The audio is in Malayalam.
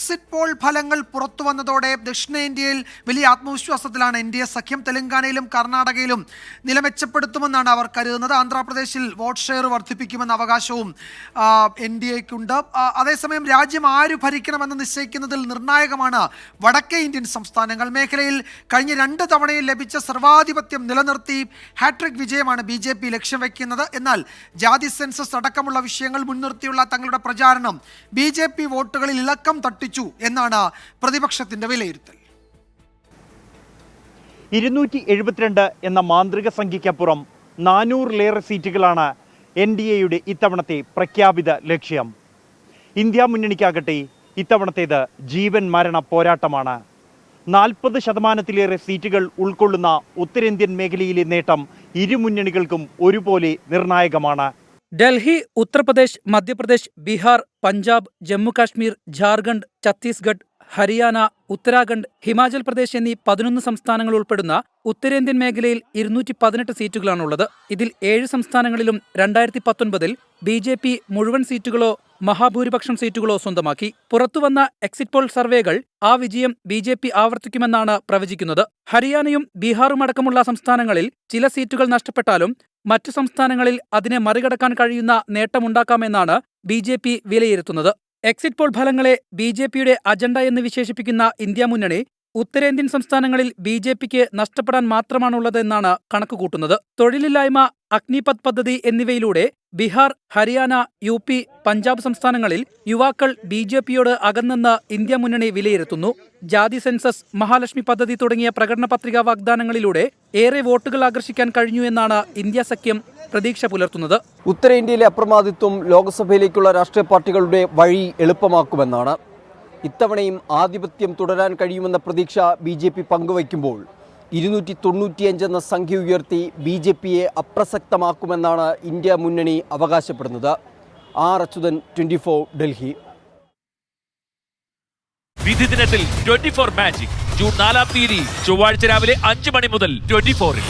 എക്സിറ്റ് പോൾ ഫലങ്ങൾ പുറത്തു വന്നതോടെ ദക്ഷിണേന്ത്യയിൽ വലിയ ആത്മവിശ്വാസത്തിലാണ് NDA സഖ്യം. തെലങ്കാനയിലും കർണാടകയിലും നില മെച്ചപ്പെടുത്തുമെന്നാണ് അവർ കരുതുന്നത്. ആന്ധ്രാപ്രദേശിൽ വോട്ട് ഷെയർ വർദ്ധിപ്പിക്കുമെന്ന അവകാശവും NDAക്കുണ്ട്. അതേസമയം രാജ്യം ആര് ഭരിക്കണമെന്ന് നിശ്ചയിക്കുന്നതിൽ നിർണായകമാണ് വടക്കേ ഇന്ത്യൻ സംസ്ഥാനങ്ങൾ. മേഖലയിൽ കഴിഞ്ഞ 2 തവണയിൽ ലഭിച്ച സർവാധിപത്യം നിലനിർത്തി ഹാട്രിക് വിജയമാണ് BJP ലക്ഷ്യം വയ്ക്കുന്നത്. എന്നാൽ ജാതി സെൻസസ് അടക്കമുള്ള വിഷയങ്ങൾ മുൻനിർത്തിയുള്ള തങ്ങളുടെ പ്രചാരണം BJP വോട്ടുകളിൽ ഇളക്കം തട്ടിച്ചു എന്നാണ് പ്രതിപക്ഷത്തിന്റെ വിലയിരുത്തൽ. 272 എന്ന മാന്ത്രിക സംഖ്യയ്ക്കപ്പുറം 400-ലേറെ സീറ്റുകളാണ് NDAയുടെ ഇത്തവണത്തെ പ്രഖ്യാപിത ലക്ഷ്യം. ഇന്ത്യ മുന്നണിക്കാകട്ടെ ഇത്തവണത്തേത് ജീവൻ മരണ പോരാട്ടമാണ്. 40% സീറ്റുകൾ ഉൾക്കൊള്ളുന്ന ഉത്തരേന്ത്യൻ മേഖലയിലെ നേട്ടം ഇരു മുന്നണികൾക്കും ഒരുപോലെ നിർണായകമാണ്. ഡൽഹി, ഉത്തർപ്രദേശ്, മധ്യപ്രദേശ്, ബീഹാർ, പഞ്ചാബ്, ജമ്മുകാശ്മീർ, ജാർഖണ്ഡ്, ഛത്തീസ്ഗഡ്, ഹരിയാന, ഉത്തരാഖണ്ഡ്, ഹിമാചൽ പ്രദേശ് എന്നീ 11 സംസ്ഥാനങ്ങൾ ഉൾപ്പെടുന്ന ഉത്തരേന്ത്യൻ മേഖലയിൽ 218 സീറ്റുകളാണുള്ളത്. ഇതിൽ 7 സംസ്ഥാനങ്ങളിലും 2019 BJP മുഴുവൻ സീറ്റുകളോ മഹാഭൂരിപക്ഷം സീറ്റുകളോ സ്വന്തമാക്കി. പുറത്തുവന്ന എക്സിറ്റ് പോൾ സർവേകൾ ആ വിജയം BJP ആവർത്തിക്കുമെന്നാണ് പ്രവചിക്കുന്നത്. ഹരിയാനയും ബീഹാറും അടക്കമുള്ള സംസ്ഥാനങ്ങളിൽ ചില സീറ്റുകൾ നഷ്ടപ്പെട്ടാലും മറ്റു സംസ്ഥാനങ്ങളിൽ അതിനെ മറികടക്കാൻ കഴിയുന്ന നേട്ടമുണ്ടാക്കാമെന്നാണ് BJP വിലയിരുത്തുന്നത്. എക്സിറ്റ് പോൾ ഫലങ്ങളെ BJPയുടെ അജണ്ട എന്ന് വിശേഷിപ്പിക്കുന്ന ഇന്ത്യ മുന്നണി ഉത്തരേന്ത്യൻ സംസ്ഥാനങ്ങളിൽ BJPക്ക് നഷ്ടപ്പെടാൻ മാത്രമാണുള്ളതെന്നാണ് കണക്കുകൂട്ടുന്നത്. തൊഴിലില്ലായ്മ, അഗ്നിപഥ് പദ്ധതി എന്നിവയിലൂടെ ബീഹാർ, ഹരിയാന, UP, പഞ്ചാബ് സംസ്ഥാനങ്ങളിൽ യുവാക്കൾ BJPയോട് അകന്നെന്ന് ഇന്ത്യ മുന്നണി വിലയിരുത്തുന്നു. ജാതി സെൻസസ്, മഹാലക്ഷ്മി പദ്ധതി തുടങ്ങിയ പ്രകടന പത്രികാ വാഗ്ദാനങ്ങളിലൂടെ ഏറെ വോട്ടുകൾ ആകർഷിക്കാൻ കഴിഞ്ഞു എന്നാണ് ഇന്ത്യ സഖ്യം പ്രതീക്ഷ പുലർത്തുന്നത്. ഉത്തരേന്ത്യയിലെ അപ്രമാദിത്വം ലോക്സഭയിലേക്കുള്ള രാഷ്ട്രീയ പാർട്ടികളുടെ വഴി എളുപ്പമാക്കുമെന്നാണ്. ഇത്തവണയും ആധിപത്യം തുടരാൻ കഴിയുമെന്ന പ്രതീക്ഷ BJP പങ്കുവയ്ക്കുമ്പോൾ 295 എന്ന സംഖ്യ ഉയർത്തി BJPയെ അപ്രസക്തമാക്കുമെന്നാണ് ഇന്ത്യ മുന്നണി അവകാശപ്പെടുന്നത്. അച്യുതൻ, 24 ഡൽഹി. വിധി ദിനത്തിൽ 24 മാജിക് ജൂൺ 4 ചൊവ്വാഴ്ച രാവിലെ 5 മണി മുതൽ 24-ൽ.